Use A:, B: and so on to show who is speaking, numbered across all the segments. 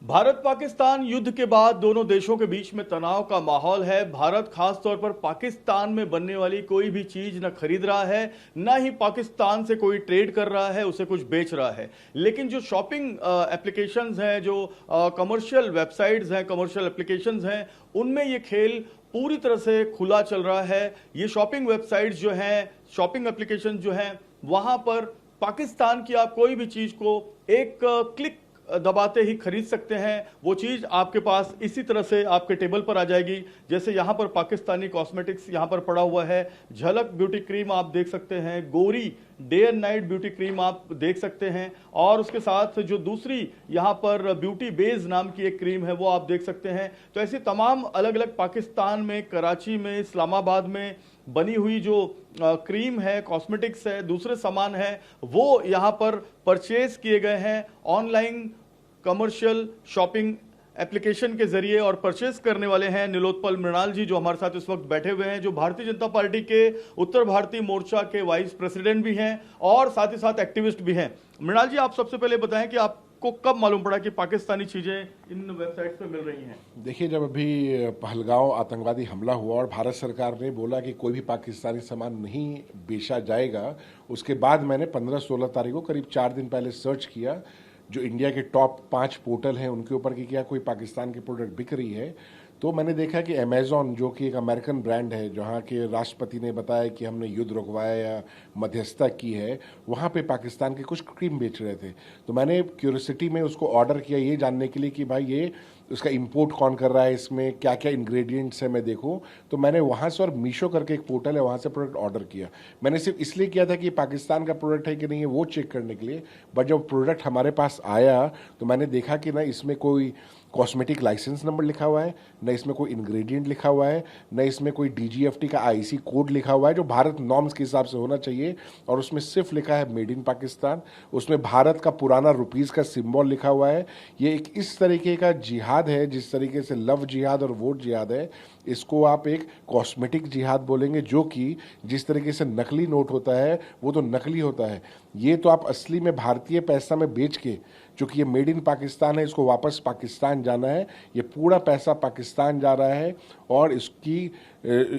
A: भारत पाकिस्तान युद्ध के बाद दोनों देशों के बीच में तनाव का माहौल है। भारत खास तौर पर पाकिस्तान में बनने वाली कोई भी चीज न खरीद रहा है, न ही पाकिस्तान से कोई ट्रेड कर रहा है, उसे कुछ बेच रहा है। लेकिन जो शॉपिंग एप्लीकेशंस हैं, जो कमर्शियल वेबसाइट्स हैं, कमर्शियल एप्लीकेशंस हैं, उनमें ये खेल पूरी तरह से खुला चल रहा है। ये शॉपिंग वेबसाइट्स जो हैं, शॉपिंग एप्लीकेशन जो हैं, वहां पर पाकिस्तान की आप कोई भी चीज को एक क्लिक दबाते ही खरीद सकते हैं। वो चीज आपके पास इसी तरह से आपके टेबल पर आ जाएगी। जैसे यहां पर पाकिस्तानी कॉस्मेटिक्स यहां पर पड़ा हुआ है, झलक ब्यूटी क्रीम आप देख सकते हैं, गोरी day and night beauty cream आप देख सकते हैं, और उसके साथ जो दूसरी यहां पर ब्यूटी बेज नाम की एक क्रीम है वो आप देख सकते हैं। तो ऐसी तमाम अलग अलग पाकिस्तान में, कराची में, इस्लामाबाद में बनी हुई जो क्रीम है, कॉस्मेटिक्स है, दूसरे सामान है, वो यहां पर परचेज किए गए हैं ऑनलाइन कमर्शियल शॉपिंग एप्लीकेशन के जरिए। और परचेस करने वाले हैं नीलोत्पल मृणाल जी, जो हमारे साथ इस वक्त बैठे हुए हैं, जो भारतीय जनता पार्टी के उत्तर भारतीय मोर्चा के वाइस प्रेसिडेंट भी हैं और साथ ही साथ एक्टिविस्ट भी हैं। मृणाल जी, आप सबसे पहले बताएं कि आपको कब मालूम पड़ा कि पाकिस्तानी चीजें इन वेबसाइट्स पे मिल रही हैं?
B: देखिए, जब अभी पहलगांव आतंकवादी हमला हुआ और भारत सरकार ने बोला कि कोई भी पाकिस्तानी सामान नहीं बेचा जाएगा, उसके बाद मैंने 15-16 तारीख को, करीब 4 दिन पहले सर्च किया जो इंडिया के टॉप 5 पोर्टल हैं उनके ऊपर कि क्या कोई पाकिस्तान की प्रोडक्ट बिक रही है। तो मैंने देखा कि अमेज़ॉन, जो कि एक अमेरिकन ब्रांड है, जहाँ के राष्ट्रपति ने बताया कि हमने युद्ध रुकवाया या मध्यस्थता की है, वहाँ पे पाकिस्तान के कुछ क्रीम बेच रहे थे। तो मैंने क्यूरियोसिटी में उसको ऑर्डर किया, ये जानने के लिए कि भाई ये उसका इंपोर्ट कौन कर रहा है, इसमें क्या क्या इंग्रेडिएंट्स है मैं देखूं। तो मैंने वहाँ से, और मीशो करके एक पोर्टल है, वहाँ से प्रोडक्ट ऑर्डर किया। मैंने सिर्फ इसलिए किया था कि पाकिस्तान का प्रोडक्ट है कि नहीं है वो चेक करने के लिए। बट जब प्रोडक्ट हमारे पास आया तो मैंने देखा कि ना इसमें कोई कॉस्मेटिक लाइसेंस नंबर लिखा हुआ है, न इसमें कोई इंग्रेडिएंट लिखा हुआ है, न इसमें कोई डीजीएफटी का आईसी कोड लिखा हुआ है जो भारत नॉर्म्स के हिसाब से होना चाहिए। और उसमें सिर्फ लिखा है मेड इन पाकिस्तान। उसमें भारत का पुराना रुपीज़ का सिंबल लिखा हुआ है। ये एक इस तरीके का जिहाद है, जिस तरीके से लव जिहाद और वोट जिहाद है, इसको आप एक कॉस्मेटिक जिहाद बोलेंगे। जो कि जिस तरीके से नकली नोट होता है वो तो नकली होता है, ये तो आप असली में भारतीय पैसा में बेच के, चूँकि ये मेड इन पाकिस्तान है, इसको वापस पाकिस्तान जाना है, ये पूरा पैसा पाकिस्तान जा रहा है। और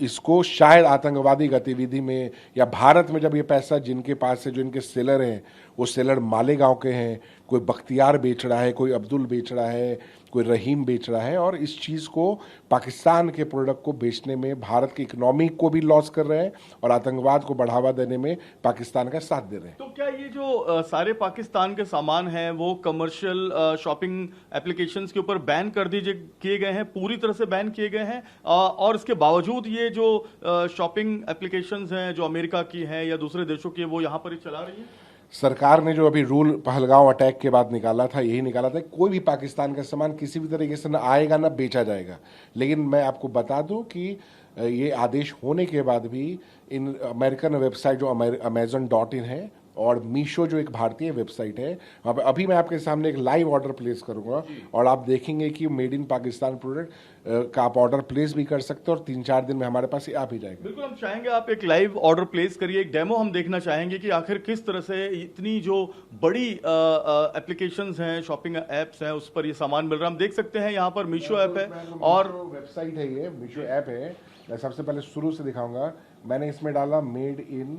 B: इसको शायद आतंकवादी गतिविधि में, या भारत में जब ये पैसा जिनके पास है, जो इनके सेलर हैं, वो सेलर मालेगांव के हैं, कोई बख्तियार बेच रहा है, कोई अब्दुल बेच रहा है, कोई रहीम बेच रहा है, और इस चीज़ को, पाकिस्तान के प्रोडक्ट को बेचने में भारत की इकोनॉमी को भी लॉस कर रहे हैं और आतंकवाद को बढ़ावा देने में पाकिस्तान का साथ दे रहे हैं।
A: तो क्या ये जो सारे पाकिस्तान के सामान हैं वो कमर्शियल शॉपिंग एप्लीकेशंस के ऊपर बैन कर दिए किए गए हैं, पूरी तरह से बैन किए गए हैं? और इसके बावजूद ये जो शॉपिंग एप्लीकेशंस हैं, जो अमेरिका की हैं या दूसरे देशों की, वो यहाँ पर ही चला रही है?
B: सरकार ने जो अभी रूल पहलगांव अटैक के बाद निकाला था, यही निकाला था, कोई भी पाकिस्तान का सामान किसी भी तरीके से ना आएगा ना बेचा जाएगा। लेकिन मैं आपको बता दूं कि ये आदेश होने के बाद भी इन अमेरिकन वेबसाइट जो amazon.in है और मीशो जो एक भारतीय वेबसाइट है, वहाँ पे अभी मैं आपके सामने एक लाइव ऑर्डर प्लेस करूंगा और आप देखेंगे कि मेड इन पाकिस्तान प्रोडक्ट का आप ऑर्डर प्लेस भी कर सकते हो और 3-4 दिन में हमारे पास ये आ भी जाएगा।
A: बिल्कुल, हम चाहेंगे आप एक लाइव ऑर्डर प्लेस करिए, एक डेमो हम देखना चाहेंगे कि आखिर किस तरह से इतनी जो बड़ी एप्लीकेशंस हैं, शॉपिंग एप्स हैं, उस पर ये सामान मिल रहा है। हम देख सकते हैं यहाँ पर मीशो ऐप है और
B: वेबसाइट है, ये मीशो ऐप है। मैं सबसे पहले शुरू से दिखाऊंगा। मैंने इसमें डाला मेड इन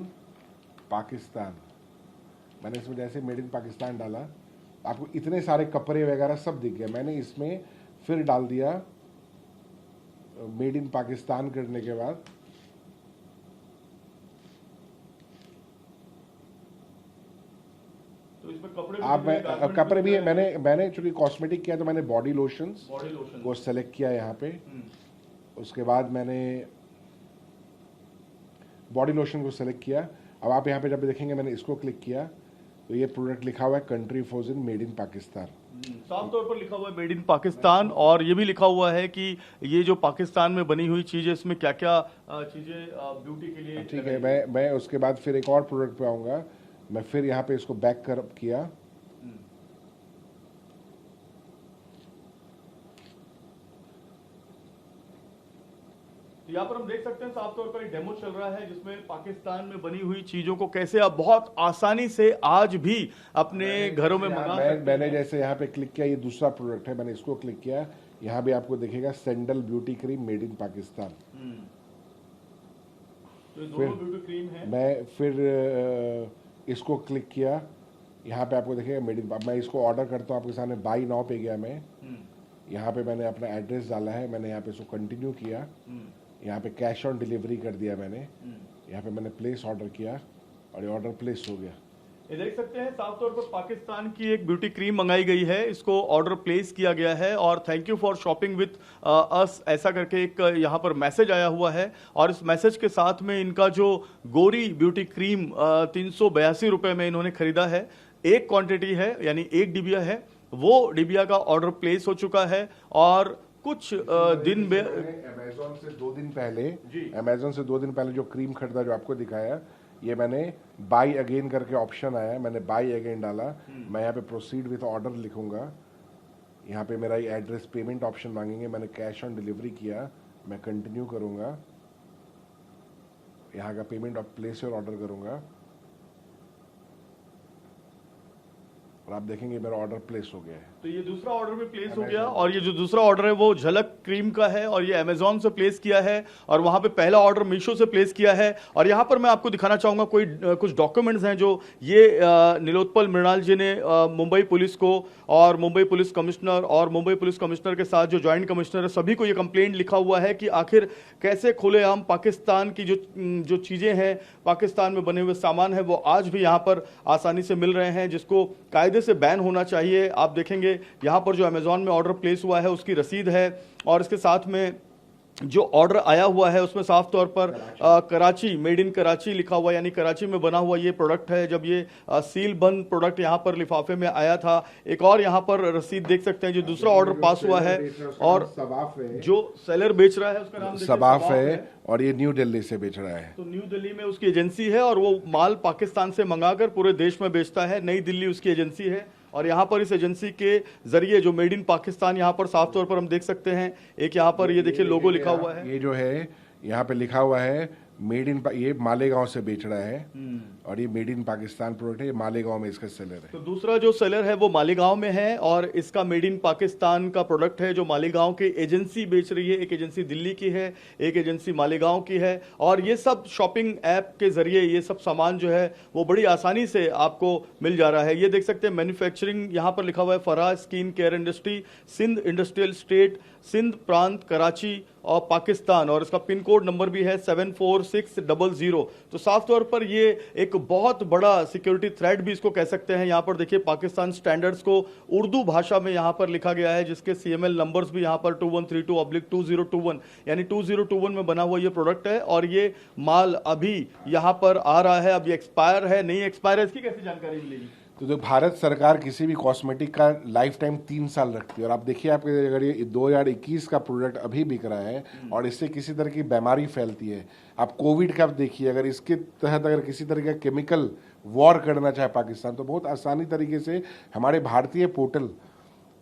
B: पाकिस्तान, मैंने इसमें जैसे मेड इन पाकिस्तान डाला, आपको इतने सारे कपड़े वगैरह सब दिख गए। मैंने इसमें फिर डाल दिया मेड इन पाकिस्तान करने के बाद
A: तो इसमें कपड़े
B: आप कपड़े भी है। मैंने चूंकि कॉस्मेटिक किया तो मैंने बॉडी लोशंस को सेलेक्ट किया यहाँ पे। उसके बाद मैंने बॉडी लोशन को सेलेक्ट किया। अब आप यहाँ पे जब भी देखेंगे मैंने इसको क्लिक किया तो ये प्रोडक्ट लिखा हुआ है country frozen made in Pakistan.
A: साफ तौर पर लिखा हुआ है मेड इन पाकिस्तान, और ये भी लिखा हुआ है कि ये जो पाकिस्तान में बनी हुई चीजें, इसमें क्या क्या चीजें ब्यूटी के लिए।
B: ठीक है, मैं उसके बाद फिर एक और प्रोडक्ट पे आऊँगा। मैं फिर यहाँ पे इसको बैक कर किया,
A: यहाँ पर हम देख सकते हैं साफ तौर पर एक डेमो चल रहा है जिसमें पाकिस्तान में बनी हुई चीजों को कैसे आप बहुत आसानी से आज भी अपने घरों में मंगा सकते हैं।
B: मैंने जैसे यहाँ पे क्लिक किया, ये दूसरा प्रोडक्ट है, मैंने इसको क्लिक किया, यहाँ भी आपको दिखेगा sandal beauty cream made in Pakistan.
A: तो ये दोनों ब्यूटी क्रीम है।
B: मैं फिर इसको क्लिक किया, यहाँ पे आपको दिखेगा मेड इन। मैं इसको ऑर्डर करता हूँ आपके सामने, बाई नाउ पे गया मैं, यहाँ पे मैंने अपना एड्रेस डाला है, मैंने यहाँ पे इसको कंटिन्यू किया, यहाँ पे कैश ऑन डिलीवरी कर दिया मैंने, यहाँ पे मैंने प्लेस ऑर्डर किया और ये ऑर्डर प्लेस हो गया।
A: ये देख सकते हैं साफ तौर पर पाकिस्तान की एक ब्यूटी क्रीम मंगाई गई है, इसको ऑर्डर प्लेस किया गया है और thank you for shopping with us ऐसा करके एक यहाँ पर मैसेज आया हुआ है। और इस मैसेज के साथ में इनका जो गोरी ब्यूटी क्रीम 382 रुपये में इन्होंने खरीदा है, एक क्वांटिटी है यानी एक डिबिया है, वो डिबिया का ऑर्डर प्लेस हो चुका है। और कुछ दिन में
B: अमेजोन से 2 दिन पहले जो क्रीम खरीदा जो आपको दिखाया, ये मैंने बाई अगेन करके ऑप्शन आया, मैंने बाई अगेन डाला, मैं यहाँ पे प्रोसीड विथ ऑर्डर लिखूंगा, यहाँ पे मेरा ये एड्रेस पेमेंट ऑप्शन मांगेंगे, मैंने कैश ऑन डिलीवरी किया, मैं कंटिन्यू करूंगा, यहाँ का पेमेंट ऑफ प्लेस और ऑर्डर करूंगा और आप देखेंगे मेरा ऑर्डर प्लेस हो गया है।
A: तो ये दूसरा ऑर्डर भी प्लेस हो गया और ये जो दूसरा ऑर्डर है वो झलक क्रीम का है और ये अमेजोन से प्लेस किया है और वहां पे पहला ऑर्डर मीशो से प्लेस किया है। और यहाँ पर मैं आपको दिखाना चाहूंगा कुछ डॉक्यूमेंट्स हैं जो ये नीलोत्पल मृणाल जी ने मुंबई पुलिस को और मुंबई पुलिस कमिश्नर और मुंबई पुलिस कमिश्नर के साथ जो ज्वाइंट कमिश्नर है सभी को ये कंप्लेंट लिखा हुआ है कि आखिर कैसे खुलेआम पाकिस्तान की जो चीजें हैं, पाकिस्तान में बने हुए सामान है वो आज भी यहाँ पर आसानी से मिल रहे हैं, जिसको कायदे से बैन होना चाहिए। आप देखेंगे यहाँ पर जो अमेजोन में ऑर्डर प्लेस हुआ है उसकी रसीद है और इसके साथ में जो ऑर्डर आया हुआ है उसमें साफ तौर पर कराची, मेड इन कराची लिखा हुआ, यानी कराची में बना हुआ ये प्रोडक्ट है। जब ये सील बंद प्रोडक्ट यहाँ पर लिफाफे में आया था, एक और यहाँ पर रसीद देख सकते हैं जो दूसरा ऑर्डर पास हुआ है और जो सेलर बेच रहा है उसका नाम
B: सबाफ है और ये न्यू दिल्ली से बेच रहा है।
A: तो न्यू दिल्ली में उसकी एजेंसी है और वो माल पाकिस्तान से मंगाकर पूरे देश में बेचता है। नई दिल्ली उसकी एजेंसी है और यहाँ पर इस एजेंसी के जरिए जो मेड इन पाकिस्तान यहाँ पर साफ तौर पर हम देख सकते हैं, एक यहाँ पर ये देखिए लोगो लिखा हुआ है,
B: ये जो है यहाँ पे लिखा हुआ है मेड इन, ये मालेगांव से बेच रहा है और ये मेड इन पाकिस्तान प्रोडक्ट है, ये मालेगांव में इसका सेलर है।
A: तो दूसरा जो सेलर है वो मालेगांव में है और इसका मेड इन पाकिस्तान का प्रोडक्ट है जो मालेगांव की एजेंसी बेच रही है। एक एजेंसी दिल्ली की है, एक एजेंसी मालेगांव की है और ये सब शॉपिंग ऐप के जरिए ये सब सामान जो है वो बड़ी आसानी से आपको मिल जा रहा है। ये देख सकते हैं मैन्युफैक्चरिंग यहाँ पर लिखा हुआ है Faraz skin care industry, Sindh industrial state, Sindh प्रांत, कराची और पाकिस्तान, और इसका पिन कोड नंबर भी है 74600। तो साफ तौर पर ये एक बहुत बड़ा सिक्योरिटी थ्रेट भी इसको कह सकते हैं। यहाँ पर देखिए पाकिस्तान स्टैंडर्ड्स को उर्दू भाषा में यहाँ पर लिखा गया है, जिसके CML नंबर्स भी यहाँ पर 2132/2021 यानी 2021 में बना हुआ ये प्रोडक्ट है और ये माल अभी यहाँ पर आ रहा है। अभी एक्सपायर है, नहीं एक्सपायर है, इसकी कैसे जानकारी मिलेगी?
B: तो भारत सरकार किसी भी कॉस्मेटिक का लाइफ टाइम 3 साल रखती है और आप देखिए आपके अगर ये 2021 का प्रोडक्ट अभी बिक रहा है और इससे किसी तरह की बीमारी फैलती है, आप कोविड का देखिए, अगर इसके तहत अगर किसी तरह का केमिकल वॉर करना चाहे पाकिस्तान तो बहुत आसानी तरीके से हमारे भारतीय पोर्टल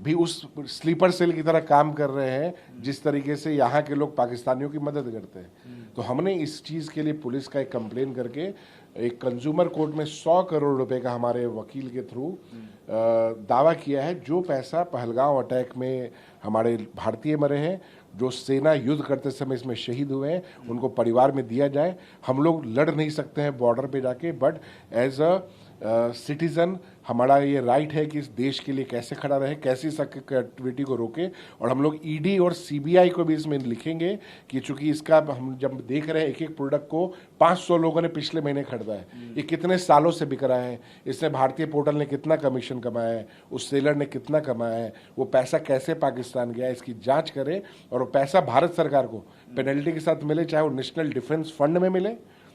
B: भी उस स्लीपर सेल की तरह काम कर रहे हैं जिस तरीके से यहाँ के लोग पाकिस्तानियों की मदद करते हैं। तो हमने इस चीज़ के लिए पुलिस का एक कंप्लेन करके एक कंज्यूमर कोर्ट में 100 करोड़ रुपए का हमारे वकील के थ्रू दावा किया है। जो पैसा पहलगांव अटैक में हमारे भारतीय मरे हैं, जो सेना युद्ध करते समय इसमें शहीद हुए हैं, उनको परिवार में दिया जाए। हम लोग लड़ नहीं सकते हैं बॉर्डर पे जाके, बट एज अ सिटीजन हमारा ये राइट है कि इस देश के लिए कैसे खड़ा रहे, कैसे इस एक्टिविटी को रोके। और हम लोग ईडी और सीबीआई को भी इसमें लिखेंगे कि चूंकि इसका हम जब देख रहे हैं एक एक प्रोडक्ट को 500 लोगों ने पिछले महीने खरीदा है, ये कितने सालों से बिक रहा है, इससे भारतीय पोर्टल ने कितना कमीशन कमाया है, उस सेलर ने कितना कमाया है, वो पैसा कैसे पाकिस्तान गया, इसकी जांच करें और वो पैसा भारत सरकार को पेनल्टी के साथ मिले, चाहे वो नेशनल डिफेंस फंड में मिले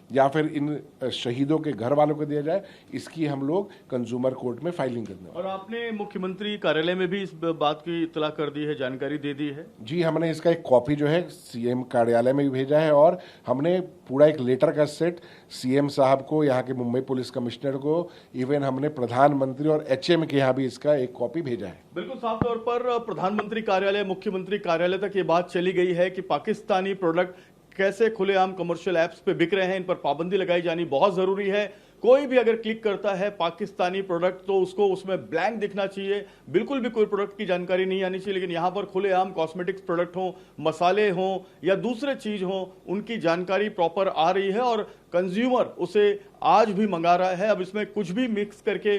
B: या फिर इन शहीदों के घर वालों को दिया जाए। इसकी हम लोग कंज्यूमर कोर्ट में फाइलिंग करने वाले।
A: और आपने मुख्यमंत्री कार्यालय में भी इस बात की इत्तला कर दी है, जानकारी दे दी है?
B: जी, हमने इसका एक कॉपी जो है सीएम कार्यालय में भी भेजा है और हमने पूरा एक लेटर का सेट सीएम साहब को, यहाँ के मुंबई पुलिस कमिश्नर को, इवन हमने प्रधानमंत्री और HM के यहाँ भी इसका एक कॉपी भेजा है।
A: बिल्कुल साफ तौर पर प्रधानमंत्री कार्यालय, मुख्यमंत्री कार्यालय तक ये बात चली गई है कि पाकिस्तानी प्रोडक्ट कैसे खुलेआम कमर्शियल ऐप्स पे बिक रहे हैं, इन पर पाबंदी लगाई जानी बहुत जरूरी है। कोई भी अगर क्लिक करता है पाकिस्तानी प्रोडक्ट तो उसको उसमें ब्लैंक दिखना चाहिए, बिल्कुल भी कोई प्रोडक्ट की जानकारी नहीं आनी चाहिए। लेकिन यहां पर खुलेआम कॉस्मेटिक्स प्रोडक्ट हो, मसाले हो या दूसरे चीज हो, उनकी जानकारी प्रॉपर आ रही है और कंज्यूमर उसे आज भी मंगा रहा है। अब इसमें कुछ भी मिक्स करके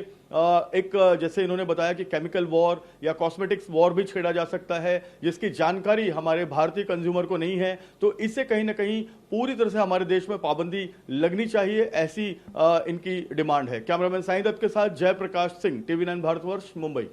A: एक जैसे इन्होंने बताया कि केमिकल वॉर या कॉस्मेटिक्स वॉर भी छेड़ा जा सकता है, जिसकी जानकारी हमारे भारतीय कंज्यूमर को नहीं है। तो इससे कहीं ना कहीं पूरी तरह से हमारे देश में पाबंदी लगनी चाहिए, ऐसी इनकी डिमांड है। कैमरामैन साईं दत्त के साथ जयप्रकाश सिंह, TV9 भारतवर्ष, मुंबई।